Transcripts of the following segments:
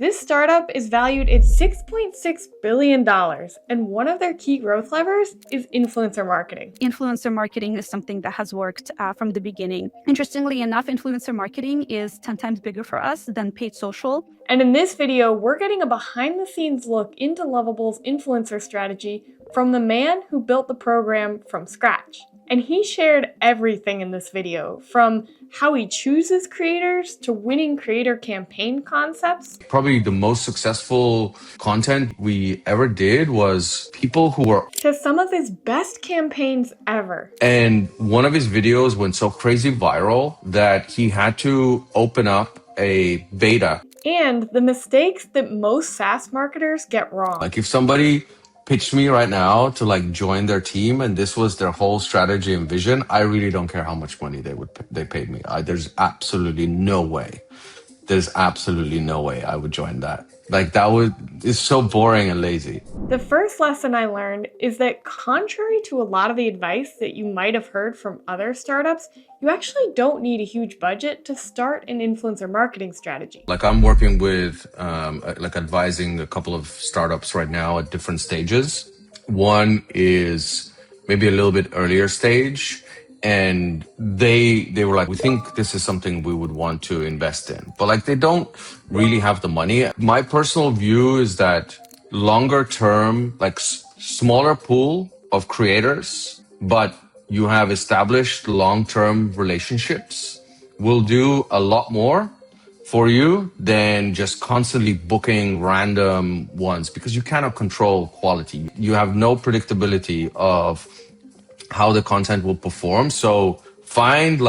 This startup is valued at $6.6 billion, and one of their key growth levers is influencer marketing. Influencer marketing is something that has worked from the beginning. Interestingly enough, influencer marketing is 10 times bigger for us than paid social. And in this video, we're getting a behind-the-scenes look into Lovable's influencer strategy from the man who built the program from scratch. And he shared everything in this video, from how he chooses creators to winning creator campaign concepts. Probably the most successful content we ever did was people who were... to some of his best campaigns ever. And one of his videos went so crazy viral that he had to open up a beta. And the mistakes that most SaaS marketers get wrong. Like if somebody pitched me right now to join their team and this was their whole strategy and vision, I really don't care how much money they paid me. There's absolutely no way. There's absolutely no way I would join that. It's so boring and lazy. The first lesson I learned is that contrary to a lot of the advice that you might have heard from other startups, you actually don't need a huge budget to start an influencer marketing strategy. I'm working with, advising a couple of startups right now at different stages. One is maybe a little bit earlier stage. And they were like, we think this is something we would want to invest in. But they don't really have the money. My personal view is that longer term, smaller pool of creators, but you have established long-term relationships will do a lot more for you than just constantly booking random ones, because you cannot control quality. You have no predictability of how the content will perform. So find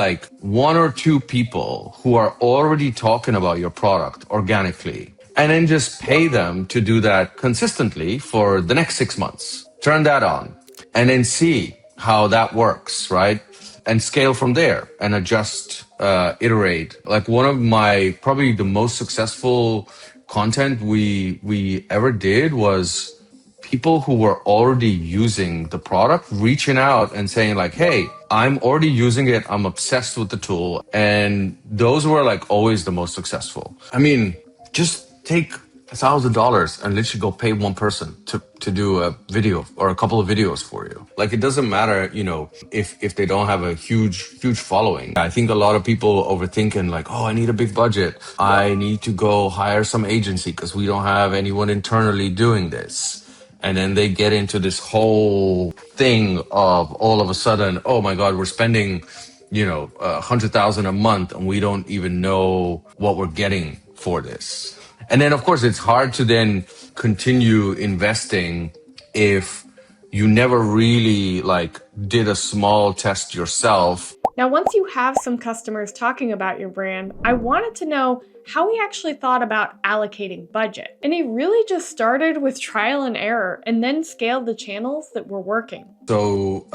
one or two people who are already talking about your product organically, and then just pay them to do that consistently for the next 6 months. Turn that on and then see how that works, right? And scale from there and adjust, iterate. One of my, probably the most successful content we ever did was people who were already using the product reaching out and saying hey, I'm already using it. I'm obsessed with the tool. And those were always the most successful. I mean, just take $1,000 and literally go pay one person to do a video or a couple of videos for you. It doesn't matter, if they don't have a huge following. I think a lot of people overthinking oh, I need a big budget. I need to go hire some agency because we don't have anyone internally doing this. And then they get into this whole thing of all of a sudden, oh my God, we're spending, $100,000 a month and we don't even know what we're getting for this. And then of course it's hard to then continue investing if you never really did a small test yourself. Now, once you have some customers talking about your brand, I wanted to know how he actually thought about allocating budget. And he really just started with trial and error and then scaled the channels that were working. So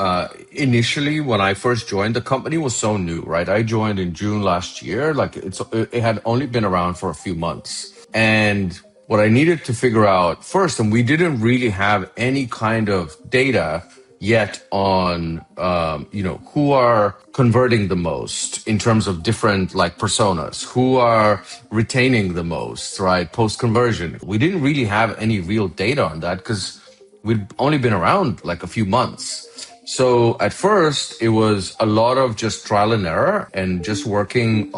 initially, when I first joined, the company was so new, right? I joined in June last year. It had only been around for a few months. And what I needed to figure out first, and we didn't really have any kind of data yet on, who are converting the most in terms of different personas, who are retaining the most, right? Post-conversion. We didn't really have any real data on that because we'd only been around a few months. So at first it was a lot of just trial and error and just working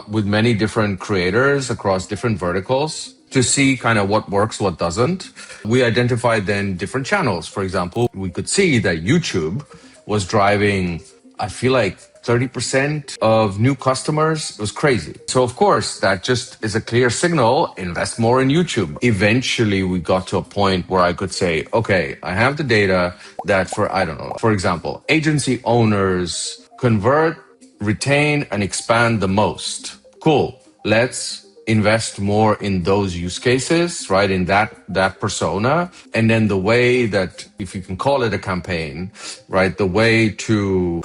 with many different creators across different verticals to see kind of what works, what doesn't. We identified then different channels. For example, we could see that YouTube was driving, I feel 30% of new customers. It was crazy. So of course, that just is a clear signal, invest more in YouTube. Eventually, we got to a point where I could say, okay, I have the data that for example, agency owners convert, retain, and expand the most. Cool. Let's invest more in those use cases, right? In that persona. And then the way that, if you can call it a campaign, right? The way to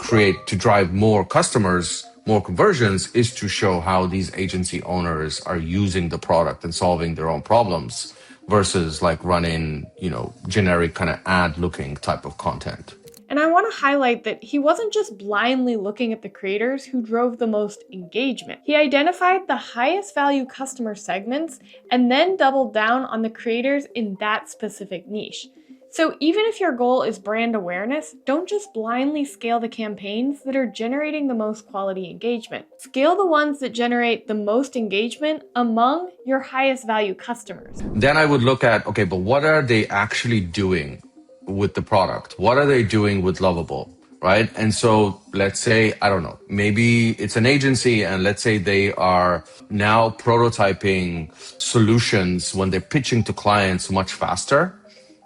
drive more customers, more conversions is to show how these agency owners are using the product and solving their own problems versus running, generic kind of ad looking type of content. And I want to highlight that he wasn't just blindly looking at the creators who drove the most engagement. He identified the highest value customer segments and then doubled down on the creators in that specific niche. So even if your goal is brand awareness, don't just blindly scale the campaigns that are generating the most quality engagement. Scale the ones that generate the most engagement among your highest value customers. Then I would look at, okay, but what are they actually doing with the product? What are they doing with Lovable? Right? And so let's say, I don't know, maybe it's an agency and let's say they are now prototyping solutions when they're pitching to clients much faster,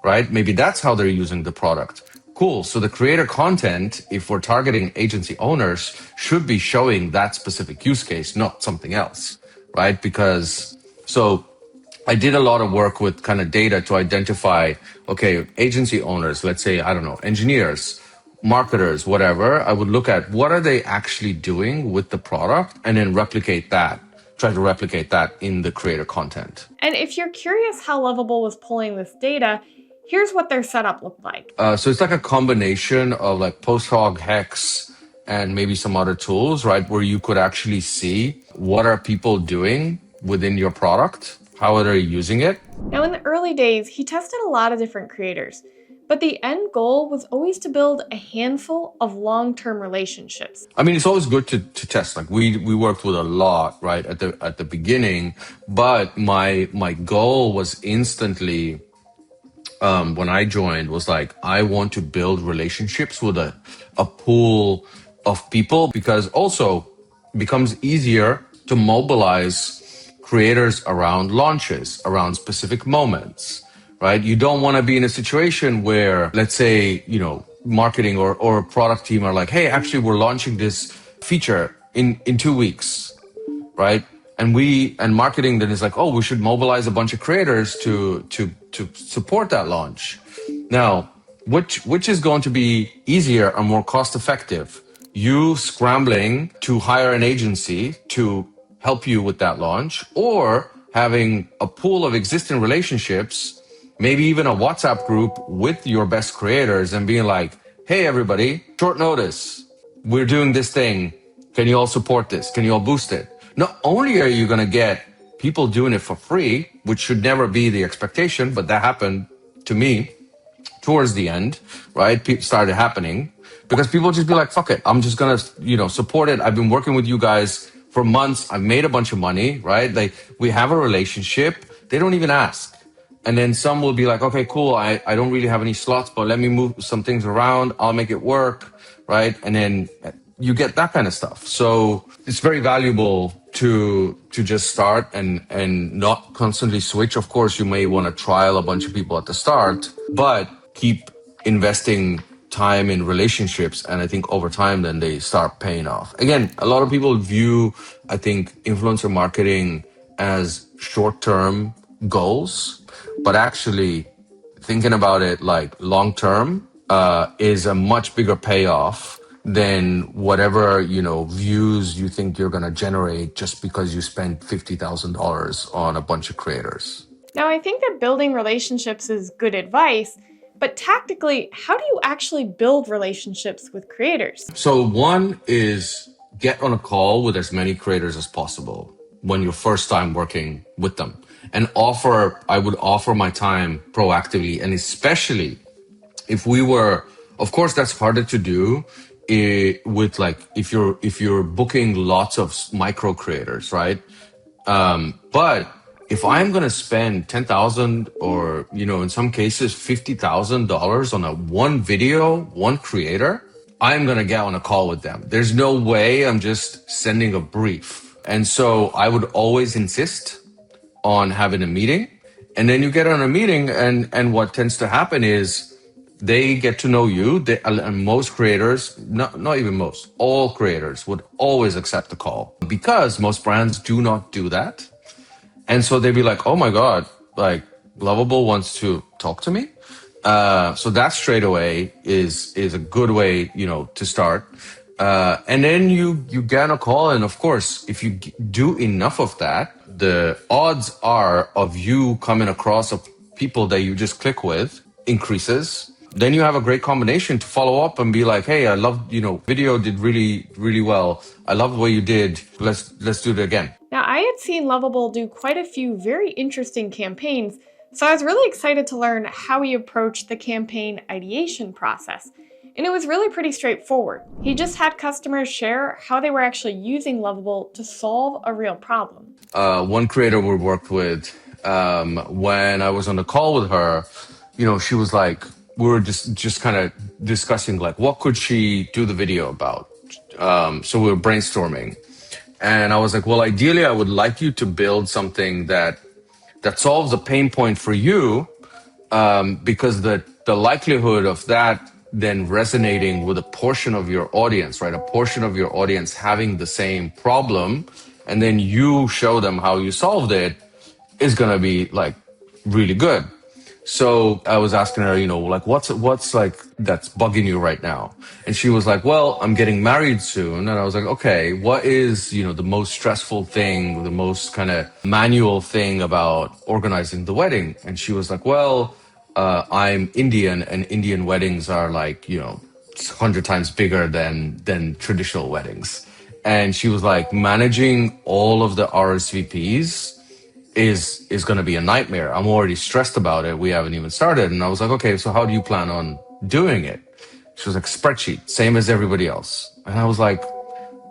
right? Maybe that's how they're using the product. Cool. So the creator content, if we're targeting agency owners, should be showing that specific use case, not something else, right? Because so I did a lot of work with kind of data to identify, okay, agency owners, let's say, I don't know, engineers, marketers, whatever. I would look at what are they actually doing with the product and then try to replicate that in the creator content. And if you're curious how Lovable was pulling this data, here's what their setup looked like. So it's like a combination of like Post-Hog, Hex, and maybe some other tools, right? Where you could actually see what are people doing within your product, how are they using it. Now in the early days, he tested a lot of different creators, but the end goal was always to build a handful of long-term relationships. I mean, it's always good to test. Like we worked with a lot, right, at the beginning, but my goal was instantly, when I joined, was like, I want to build relationships with a pool of people, because also it becomes easier to mobilize creators around launches, around specific moments, right? You don't want to be in a situation where, let's say, you know, marketing or a product team are like, hey, actually, we're launching this feature in 2 weeks, right? And marketing then is like, oh, we should mobilize a bunch of creators to support that launch. Now, which is going to be easier and more cost effective? You scrambling to hire an agency to help you with that launch, or having a pool of existing relationships, maybe even a WhatsApp group with your best creators and being like, hey, everybody, short notice, we're doing this thing. Can you all support this? Can you all boost it? Not only are you going to get people doing it for free, which should never be the expectation, but that happened to me towards the end, right? Started happening because people just be like, fuck it. I'm just going to, support it. I've been working with you guys for months. I've made a bunch of money, right? Like we have a relationship. They don't even ask. And then some will be like, okay, cool. I don't really have any slots, but let me move some things around. I'll make it work. Right. And then you get that kind of stuff. So it's very valuable to just start and not constantly switch. Of course, you may want to trial a bunch of people at the start, but keep investing time in relationships. And I think over time, then they start paying off. Again, a lot of people view, I think, influencer marketing as short-term goals, but actually thinking about it like long-term is a much bigger payoff than whatever, views you think you're going to generate just because you spent $50,000 on a bunch of creators. Now, I think that building relationships is good advice, but tactically, how do you actually build relationships with creators? So one is get on a call with as many creators as possible when you're first time working with them, and I would offer my time proactively. And especially if we were, of course, that's harder to do with like, if you're booking lots of micro creators, right? But if I'm going to spend 10,000 or, in some cases, $50,000 on one video, one creator, I'm going to get on a call with them. There's no way I'm just sending a brief. And so I would always insist on having a meeting. And then you get on a meeting and what tends to happen is they get to know you. And most creators, not even most, all creators would always accept the call because most brands do not do that. And so they'd be like, oh my God, like Lovable wants to talk to me. So that straight away is a good way, to start. And then you get on a call. And of course, if you do enough of that, the odds are of you coming across of people that you just click with increases. then you have a great combination to follow up and be like, hey, I love, video did really, really well. I love the way you did. Let's do it again. Now, I had seen Lovable do quite a few very interesting campaigns, so I was really excited to learn how he approached the campaign ideation process. And it was really pretty straightforward. He just had customers share how they were actually using Lovable to solve a real problem. One creator we worked with, when I was on the call with her, she was like, we were just kind of discussing like, what could she do the video about? So we were brainstorming. And I was like, well, ideally, I would like you to build something that solves a pain point for you, because the likelihood of that then resonating with a portion of your audience, right? A portion of your audience having the same problem, and then you show them how you solved it, is going to be like really good. So I was asking her, like, what's like that's bugging you right now? And she was like, well, I'm getting married soon. And I was like, okay, what is, the most stressful thing, the most kind of manual thing about organizing the wedding? And she was like, well, I'm Indian, and Indian weddings are like, 100 times bigger than traditional weddings. And she was like, managing all of the RSVPs is going to be a nightmare. I'm already stressed about it. We haven't even started. And I was like, okay, so how do you plan on doing it? She was like, spreadsheet, same as everybody else. And I was like,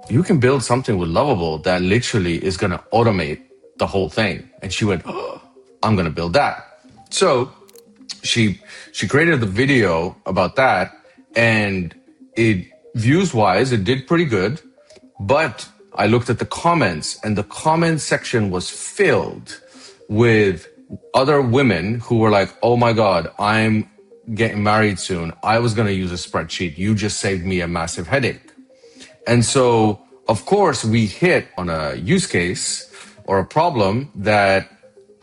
you can build something with Lovable that literally is going to automate the whole thing. And she went, oh, I'm going to build that. So she created the video about that, and views wise, it did pretty good. But I looked at the comments, and the comment section was filled with other women who were like, oh my God, I'm getting married soon. I was going to use a spreadsheet. You just saved me a massive headache. And so, of course, we hit on a use case or a problem that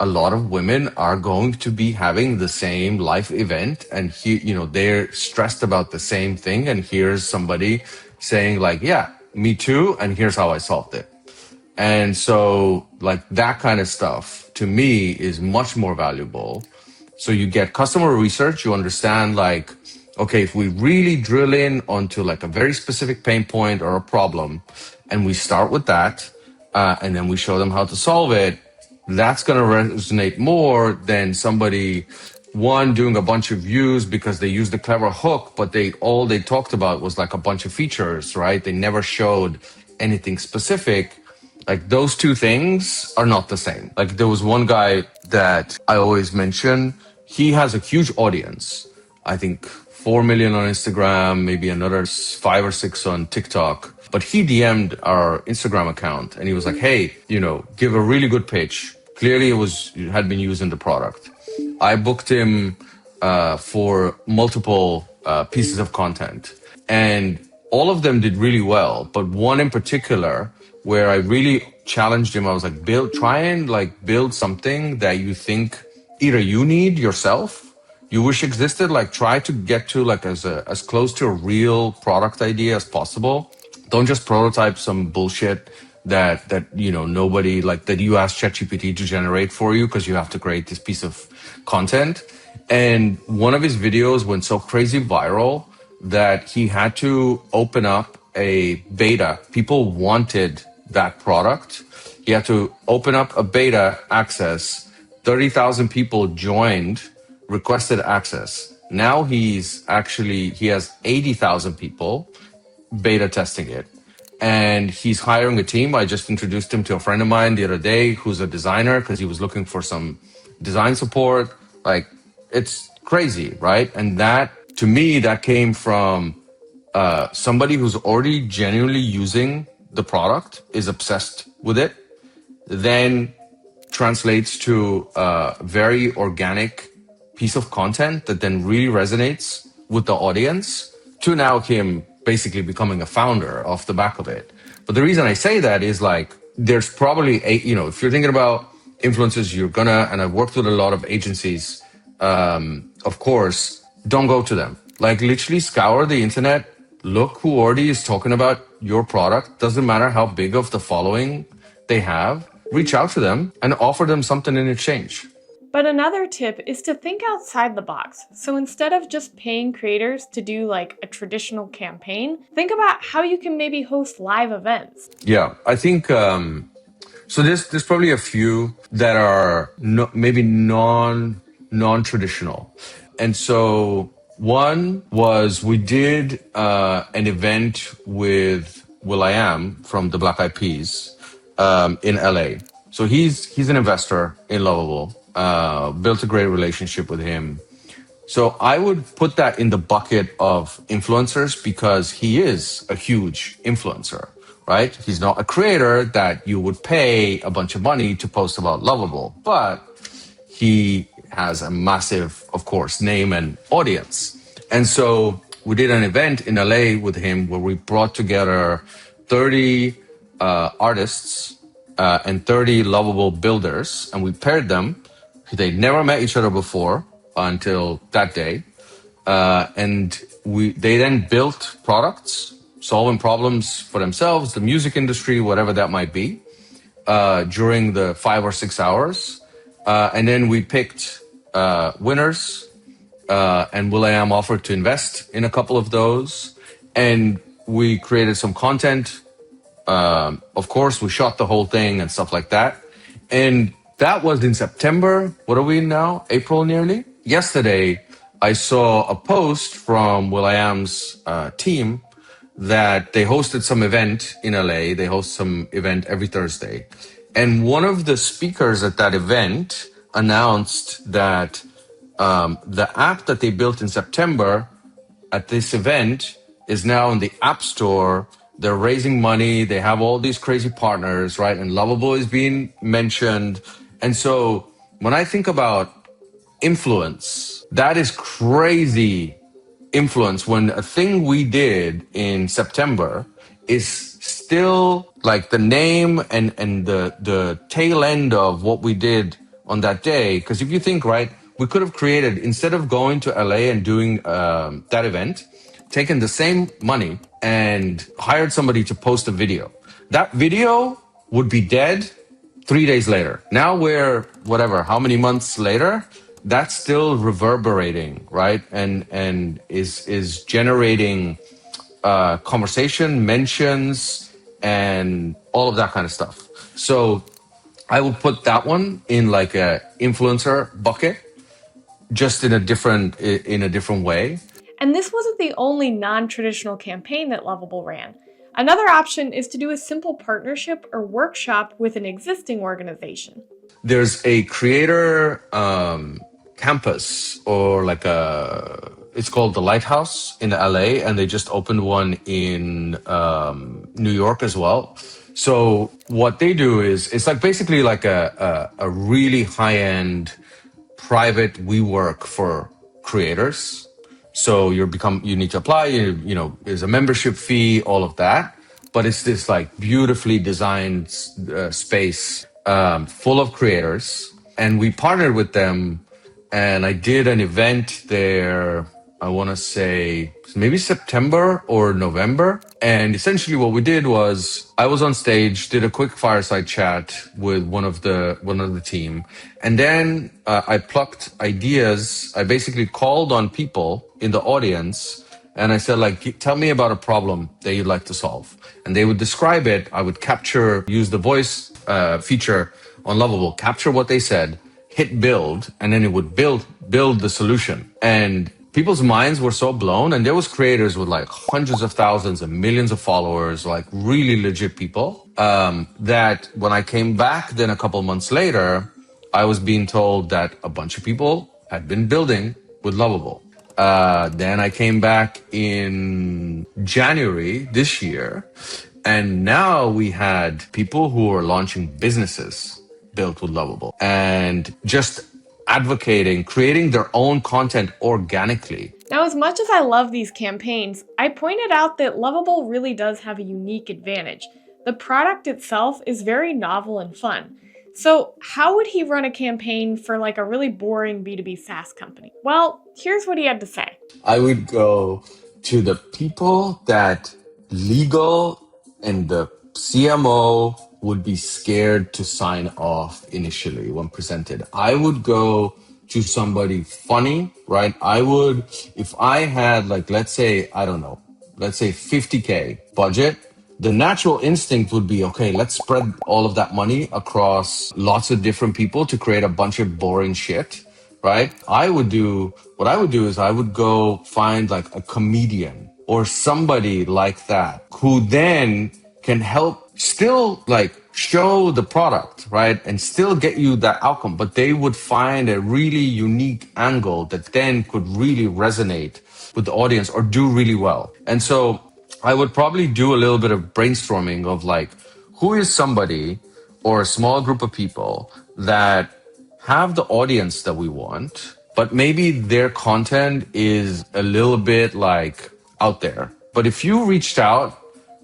a lot of women are going to be having the same life event, and they're stressed about the same thing. And here's somebody saying like, yeah, me too, and here's how I solved it. And so like that kind of stuff to me is much more valuable. So you get customer research, you understand like, okay, if we really drill in onto like a very specific pain point or a problem, and we start with that, and then we show them how to solve it, that's going to resonate more than somebody doing a bunch of views because they used a clever hook, but all they talked about was like a bunch of features, right? They never showed anything specific. Like those two things are not the same. Like there was one guy that I always mention. He has a huge audience. I think 4 million on Instagram, maybe another 5 or 6 on TikTok. But he DM'd our Instagram account and he was like, hey, give a really good pitch. Clearly it had been using the product. I booked him for multiple pieces of content, and all of them did really well. But one in particular, where I really challenged him, I was like, try and like build something that you think either you need yourself, you wish existed, like try to get to like as close to a real product idea as possible. Don't just prototype some bullshit that nobody, like that you ask ChatGPT to generate for you because you have to create this piece of content. And one of his videos went so crazy viral that he had to open up a beta. People wanted that product. He had to open up a beta access. 30,000 people joined, requested access. Now he has 80,000 people beta testing it. And he's hiring a team. I just introduced him to a friend of mine the other day who's a designer because he was looking for some design support. Like, it's crazy, right? And that, to me, that came from somebody who's already genuinely using the product, is obsessed with it, then translates to a very organic piece of content that then really resonates with the audience, to now him basically becoming a founder off the back of it. But the reason I say that is like, there's probably if you're thinking about influencers, and I've worked with a lot of agencies, of course, don't go to them. Like literally scour the internet, look who already is talking about your product. Doesn't matter how big of the following they have, reach out to them and offer them something in exchange. But another tip is to think outside the box. So instead of just paying creators to do like a traditional campaign, think about how you can maybe host live events. Yeah, I think so. There's probably a few that are maybe non-traditional, and so one was we did an event with will.i.am from the Black Eyed Peas in LA. So he's an investor in Lovable. Built a great relationship with him. So I would put that in the bucket of influencers because he is a huge influencer, right? He's not a creator that you would pay a bunch of money to post about Lovable, but he has a massive, of course, name and audience. And so we did an event in LA with him where we brought together 30 artists and 30 Lovable builders, and we paired them. They'd never met each other before until that day. And they then built products, solving problems for themselves, the music industry, whatever that might be, during the 5 or 6 hours. And then we picked winners, and will.i.am offered to invest in a couple of those. And we created some content. Of course, we shot the whole thing and stuff like that. And that was in September. What are we in now? April nearly? Yesterday, I saw a post from will.i.am's team that they hosted some event in LA. They host some event every Thursday. And one of the speakers at that event announced that the app that they built in September at this event is now in the App Store. They're raising money. They have all these crazy partners, right? And Lovable is being mentioned. And so when I think about influence, that is crazy influence when a thing we did in September is still like the name and the tail end of what we did on that day. Because if you think, right, we could have created, instead of going to LA and doing that event, taken the same money and hired somebody to post a video. That video would be dead 3 days later. Now we're whatever, how many months later, that's still reverberating, right? And is generating conversation, mentions, and all of that kind of stuff. So I would put that one in like a influencer bucket, just in a different way. And this wasn't the only non-traditional campaign that Lovable ran. Another option is to do a simple partnership or workshop with an existing organization. There's a creator campus, or like it's called the Lighthouse in LA, and they just opened one in New York as well. So what they do is, it's like basically like a really high-end private WeWork for creators. So you need to apply, there's a membership fee, all of that. But it's this like beautifully designed space full of creators. And we partnered with them, and I did an event there, I want to say maybe September or November. And essentially what we did was I was on stage, did a quick fireside chat with one of the team. And then I plucked ideas. I basically called on people in the audience, and I said, like, tell me about a problem that you'd like to solve. And they would describe it. I would use the voice feature on Lovable, capture what they said, hit build, and then it would build the solution. And people's minds were so blown, and there was creators with like hundreds of thousands and millions of followers, like really legit people, that when I came back then a couple months later, I was being told that a bunch of people had been building with Lovable. Then I came back in January this year, and now we had people who are launching businesses built with Lovable and just advocating, creating their own content organically. Now, as much as I love these campaigns, I pointed out that Lovable really does have a unique advantage. The product itself is very novel and fun. So how would he run a campaign for like a really boring B2B SaaS company? Well, here's what he had to say. I would go to the people that legal and the CMO would be scared to sign off initially when presented. I would go to somebody funny, right? If I had like, let's say, I don't know, let's say 50K budget, the natural instinct would be, okay, let's spread all of that money across lots of different people to create a bunch of boring shit, right? What I would do is I would go find like a comedian or somebody like that who then can help still like show the product, right? And still get you that outcome, but they would find a really unique angle that then could really resonate with the audience or do really well. And so I would probably do a little bit of brainstorming of like, who is somebody or a small group of people that have the audience that we want, but maybe their content is a little bit like out there. But if you reached out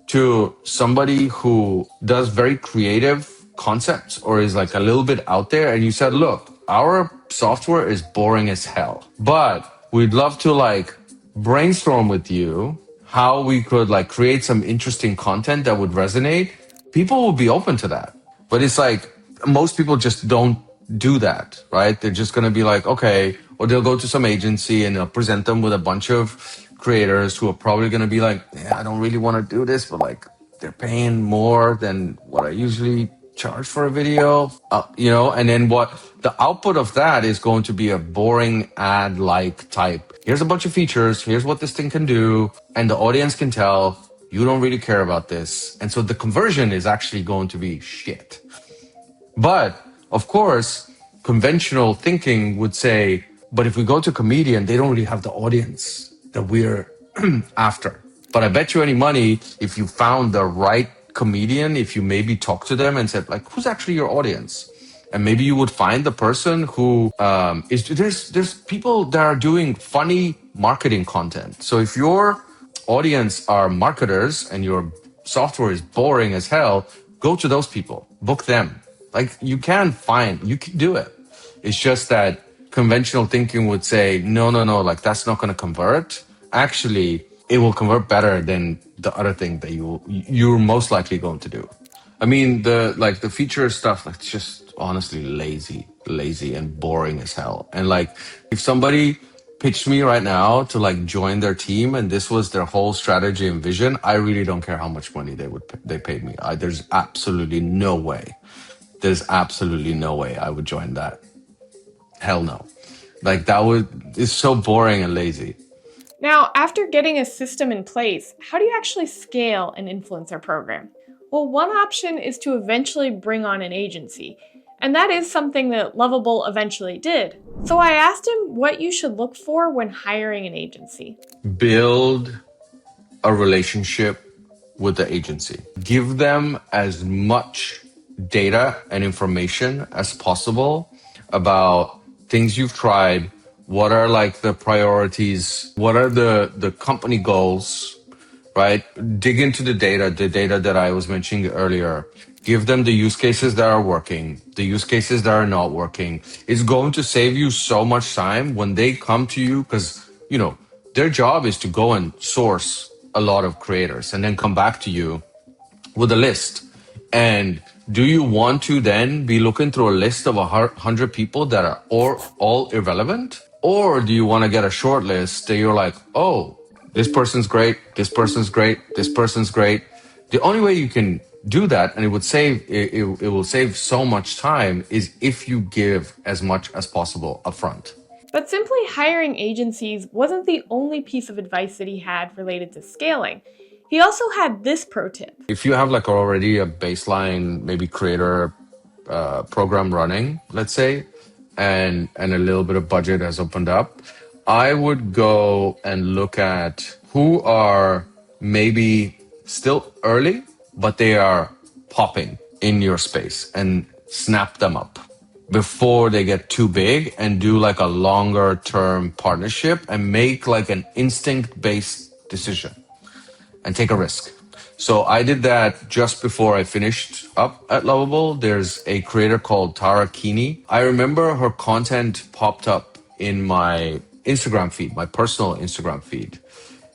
to somebody who does very creative concepts or is like a little bit out there and you said, look, our software is boring as hell, but we'd love to like brainstorm with you how we could like create some interesting content that would resonate, people will be open to that. But it's like most people just don't do that, right? They're just going to be like, okay, or they'll go to some agency and they'll present them with a bunch of creators who are probably going to be like, yeah, I don't really want to do this, but like they're paying more than what I usually charge for a video, and then what the output of that is going to be a boring ad like type. Here's a bunch of features. Here's what this thing can do. And the audience can tell you don't really care about this. And so the conversion is actually going to be shit. But of course, conventional thinking would say, but if we go to comedian, they don't really have the audience that we're after. But I bet you any money, if you found the right comedian, if you maybe talk to them and said like, who's actually your audience? And maybe you would find the person who there's people that are doing funny marketing content. So if your audience are marketers and your software is boring as hell, go to those people, book them. Like you can do it. It's just that conventional thinking would say, no, like that's not going to convert. Actually, it will convert better than the other thing that you're most likely going to do. I mean, the feature stuff, like it's just honestly lazy and boring as hell. And like, if somebody pitched me right now to like join their team and this was their whole strategy and vision, I really don't care how much money they paid me. There's absolutely no way. There's absolutely no way I would join that. Hell no. Like it's so boring and lazy. Now, after getting a system in place, how do you actually scale an influencer program? Well, one option is to eventually bring on an agency, and that is something that Lovable eventually did. So I asked him what you should look for when hiring an agency. Build a relationship with the agency. Give them as much data and information as possible about things you've tried. What are like the priorities? What are the company goals, right? Dig into the data that I was mentioning earlier. Give them the use cases that are working, the use cases that are not working. It's going to save you so much time when they come to you because, their job is to go and source a lot of creators and then come back to you with a list. And do you want to then be looking through a list of 100 people that are all irrelevant? Or do you want to get a short list that you're like, oh, this person's great, this person's great, this person's great. The only way you can do that, and it will save so much time, is if you give as much as possible upfront. But simply hiring agencies wasn't the only piece of advice that he had related to scaling. He also had this pro tip. If you have like already a baseline, maybe creator program running, let's say, and a little bit of budget has opened up, I would go and look at who are maybe still early, but they are popping in your space and snap them up before they get too big and do like a longer term partnership and make like an instinct based decision and take a risk. So I did that just before I finished up at Lovable. There's a creator called Tara Keeney. I remember her content popped up in my Instagram feed, my personal Instagram feed.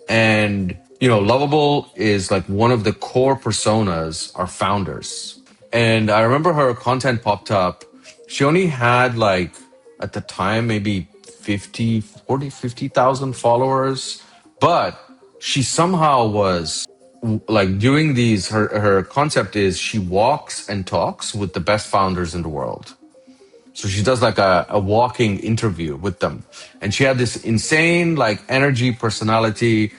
And, Lovable is like one of the core personas are founders. And I remember her content popped up. She only had like, at the time, maybe 50,000 followers. But she somehow was like doing these, her concept is she walks and talks with the best founders in the world. So she does like a walking interview with them. And she had this insane like energy, personality.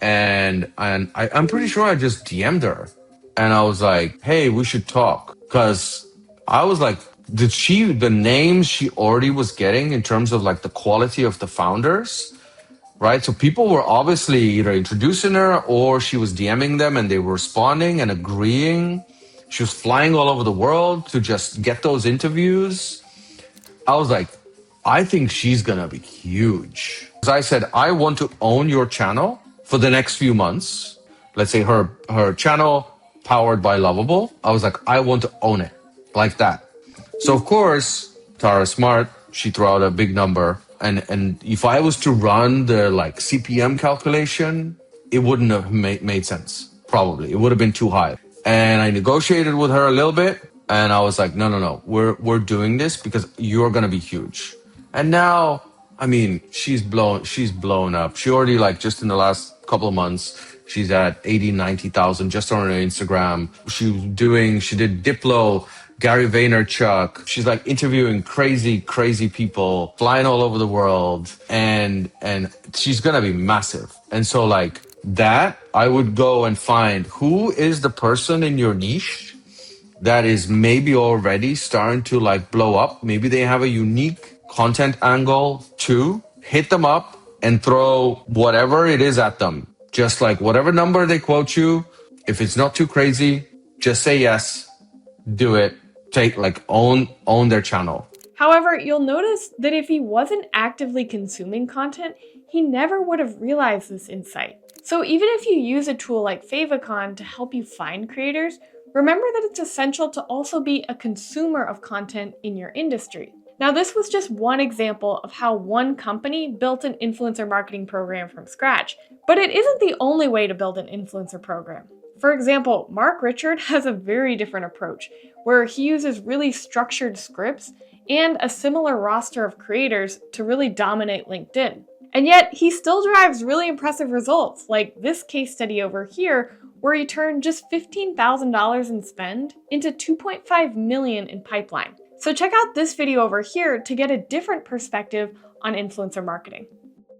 I'm pretty sure I just DM'd her. And I was like, hey, we should talk. Cause I was like, the names she already was getting in terms of like the quality of the founders, right? So people were obviously either introducing her or she was DMing them and they were responding and agreeing. She was flying all over the world to just get those interviews. I was like, I think she's gonna be huge. As I said, I want to own your channel for the next few months. Let's say her channel powered by Lovable. I was like, I want to own it like that. So of course, Tara Smart, she threw out a big number. And if I was to run the like CPM calculation, it wouldn't have made sense. Probably. It would have been too high. And I negotiated with her a little bit. And I was like, no. We're doing this because you're going to be huge. And now, I mean, she's blown up. She already like just in the last couple of months, she's at 80, 90,000 just on her Instagram. She did Diplo, Gary Vaynerchuk. She's like interviewing crazy people, flying all over the world. And she's going to be massive. And so like that, I would go and find who is the person in your niche that is maybe already starting to like blow up. Maybe they have a unique content angle too. Hit them up and throw whatever it is at them. Just like whatever number they quote you, if it's not too crazy, just say yes, do it, own their channel. However, you'll notice that if he wasn't actively consuming content, he never would have realized this insight. So even if you use a tool like Favikon to help you find creators, remember that it's essential to also be a consumer of content in your industry. Now, this was just one example of how one company built an influencer marketing program from scratch, but it isn't the only way to build an influencer program. For example, Mark Richard has a very different approach, where he uses really structured scripts and a similar roster of creators to really dominate LinkedIn. And yet, he still drives really impressive results, like this case study over here, where he turned just $15,000 in spend into $2.5 million in pipeline. So check out this video over here to get a different perspective on influencer marketing.